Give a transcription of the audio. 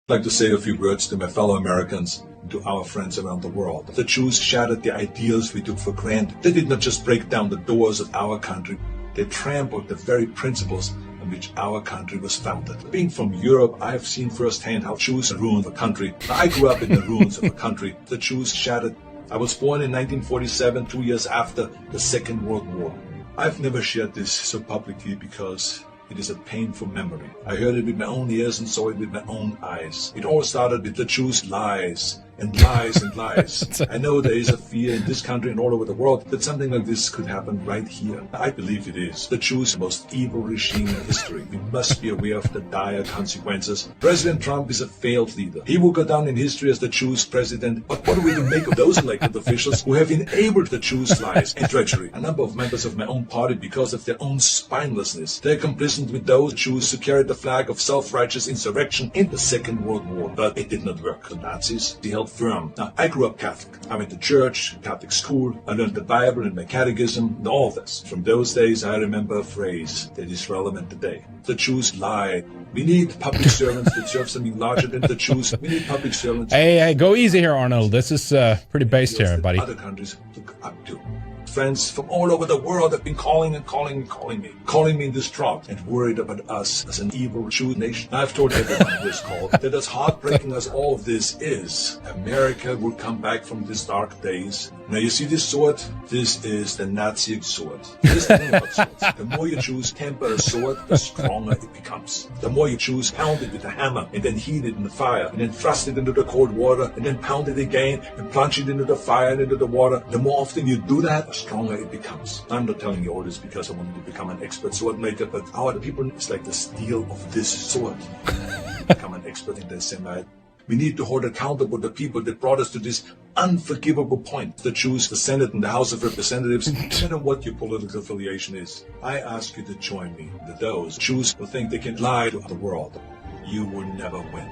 I'd like to say a few words to my fellow Americans and to our friends around the world. The Jews shattered the ideals we took for granted. They did not just break down the doors of our country, they trampled the very principles on which our country was founded. Being from Europe, I have seen firsthand how Jews ruined the country. I grew up in the ruins of a country the Jews shattered. I was born in 1947, 2 years after the Second World War. I've never shared this so publicly because it is a painful memory. I heard it with my own ears and saw it with my own eyes. It all started with the Jews' lies and lies and lies. I know there is a fear in this country and all over the world that something like this could happen right here. I believe it is. The Jews' most evil regime in history. We must be aware of the dire consequences. President Trump is a failed leader. He will go down in history as the Jews' president. But what do we even make of those elected officials who have enabled the Jews' lies and treachery? A number of members of my own party, because of their own spinelessness, they're complicit with those Jews who carried the flag of self-righteous insurrection in the Second World War. But it did not work. The Nazis, they held firm. Now, I grew up Catholic. I went to church, Catholic school. I learned the Bible and my catechism and all this. From those days, I remember a phrase that is relevant today. The Jews lied. We need public servants that serve something larger than the Jews. We need public servants. Hey, go easy here, Arnold. This is pretty based here, buddy. Other countries look up to. Friends from all over the world have been calling me distraught and worried about us as an evil Jew nation. I've told everyone in this call that as heartbreaking as all of this is, America will come back from these dark days. Now you see this sword? This is the Nazi sword. This thing about swords. The more you Jews temper a sword, the stronger it becomes. The more you Jews pound it with a hammer and then heat it in the fire and then thrust it into the cold water and then pound it again and plunge it into the fire and into the water, the more often you do that, the stronger it becomes. I'm not telling you all this because I want you to become an expert sword maker, but our people, it's like the steel of this sword. Become an expert in this semi. We need to hold accountable the people that brought us to this unforgivable point. The Jews, the Senate, and the House of Representatives, no matter what your political affiliation is. I ask you to join me with those Jews who think they can lie to the world. You will never win.